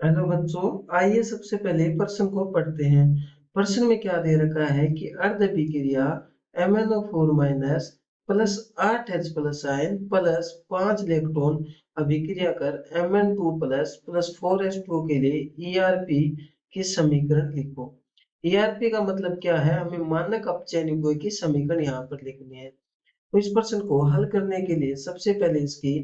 Hello बच्चों, आइए सबसे पहले प्रश्न को पढ़ते हैं। प्रश्न में क्या दे रखा है कि अर्ध अभिक्रिया MnO4 minus plus 8H plus ion plus 5 electron अभिक्रिया कर Mn2 प्लस प्लस 4H2 के लिए ERP की समीकरण लिखो। ERP का मतलब क्या है? हमें मानक अपचयन युग्म की समीकरण यहाँ पर लिखनी है। तो इस प्रश्न को हल करने के लिए सबसे पहले इसकी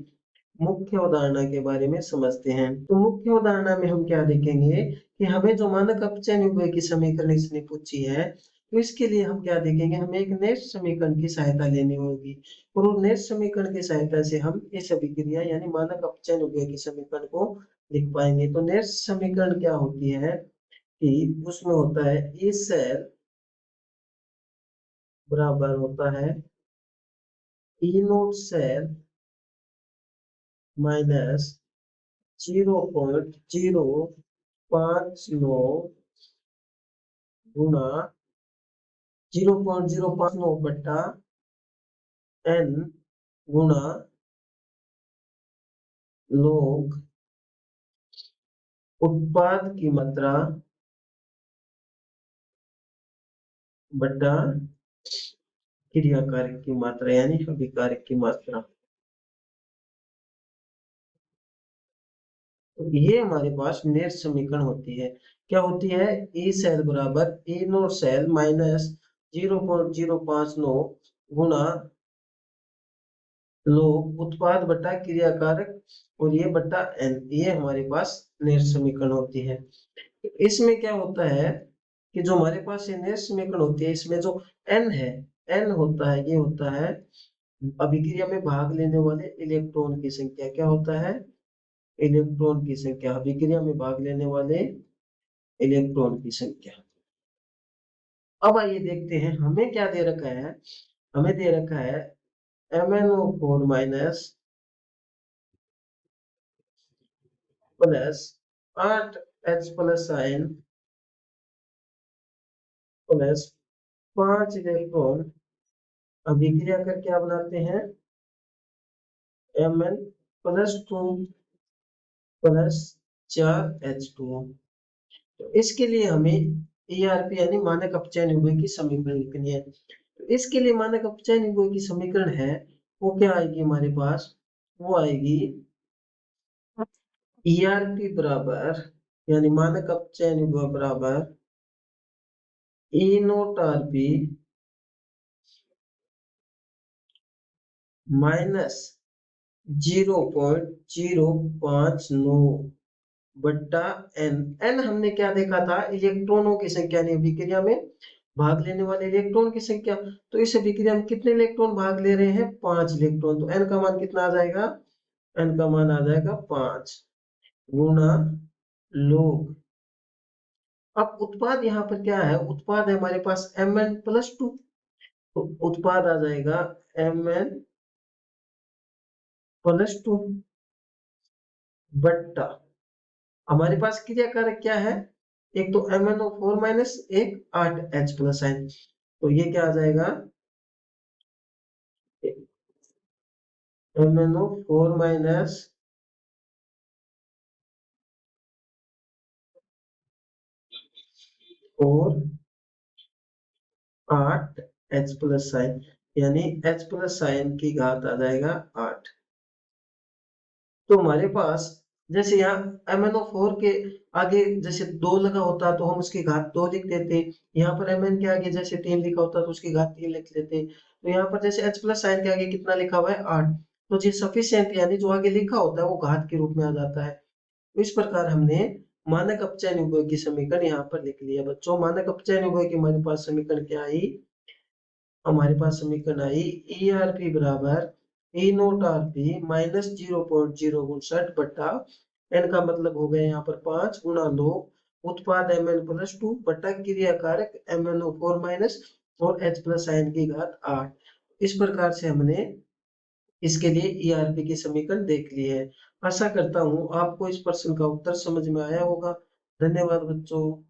मुख्य अवधारणा के बारे में समझते हैं। तो मुख्य अवधारणा में हम क्या देखेंगे कि हमें जो मानक अपचयन युग्म की समीकरण इसने पूछी है, तो इसके लिए हम क्या देखेंगे, हमें एक नेट समीकरण की सहायता लेनी होगी और उस नेट समीकरण की सहायता से हम इस अभिक्रिया यानी मानक अपचयन युग्म की समीकरण को लिख पाएंगे। तो नेट समीकरण क्या होती है कि उसमें होता है ए सेल बराबर होता है ई नोट सेल माइनस 0.059 गुना 0.059 बट्टा n गुना log उत्पाद की मात्रा बट्टा क्रियाकारक की मात्रा यानी अभिकारक की मात्रा। तो ये हमारे पास नेट समीकरण होती है। क्या होती है? ए सेल बराबर ए नोट सेल माइनस 0.059 गुना लोग उत्पाद बटा क्रियाकारक और ये बटा एन, ये हमारे पास नेट समीकरण होती है। इसमें क्या होता है कि जो हमारे पास ये नेट समीकरण होती है, इसमें जो एन है, एन होता है, ये होता है अभिक्रिया में भाग लेने वाले इलेक्ट्रॉन की संख्या। क्या होता है? इलेक्ट्रॉन की संख्या, अभिक्रिया में भाग लेने वाले इलेक्ट्रॉन की संख्या। अब आइए देखते हैं हमें क्या दे रखा है। हमें दे रखा है MnO4 minus plus 8H plus ion plus 5 electron अभिक्रिया कर क्या बनाते हैं Mn प्लस 2 प्लस 4H2। तो इसके लिए हमें ERP यानी मानक अपचयन युग्म की समीकरण लिखनी है। तो इसके लिए मानक अपचयन युग्म की समीकरण है वो क्या आएगी हमारे पास? वो आएगी ERP बराबर यानी मानक अपचयन युग्म बराबर E नोट RP माइनस 0.059 बट्टा एन। एन हमने क्या देखा था? इलेक्ट्रॉनों की संख्या यानी अभिक्रिया में भाग लेने वाले इलेक्ट्रॉन की संख्या। तो इस अभिक्रिया में कितने इलेक्ट्रॉन भाग ले रहे हैं? 5 इलेक्ट्रॉन। तो एन का मान कितना आ जाएगा? एन का मान आ जाएगा 5 गुना लोग। अब उत्पाद यहाँ पर क्या है? उत्पाद है हमारे पास Mn प्लस 2। तो उत्पाद आ जाएगा Mn प्लस 2 बट्टा हमारे पास क्रियाकारक क्या है? एक तो MnO4 माइनस एक 8H प्लस आयन। तो ये क्या आ जाएगा? MnO4 माइनस और 8H प्लस आयन यानी H प्लस आयन की घात आ जाएगा 8। तो हमारे पास जैसे यहाँ MnO4 के आगे जैसे 2 लगा होता तो हम उसकी घात 2 लिख देते। यहाँ पर Mn के आगे जैसे 3 लिखा होता तो उसकी घात 3 लिख लेते। तो यहाँ पर जैसे H प्लस साइन के आगे कितना लिखा हुआ है? 8। तो जी सफिशिएंट यानी जो आगे लिखा होता है वो घात के रूप में आ जाता है। तो इस प्रकार हमने मानक अपचयन युग्म की समीकरण यहाँ पर लिख लिया। बच्चों, मानक अपचयन युग्म की हमारे पास समीकरण क्या आई? हमारे पास समीकरण आई ERP बराबर E नोट RP माइनस 0.059 बट्टा n का मतलब हो गया यहाँ पर 5 गुना लोग उत्पाद Mn प्लस 2 बट्टा क्रियाकारक MnO4 माइनस और H प्लस आयन की घात 8। इस प्रकार से हमने इसके लिए ERP की समीकरण देख ली है। आशा करता हूँ आपको इस प्रश्न का उत्तर समझ में आया होगा। धन्यवाद बच्चों।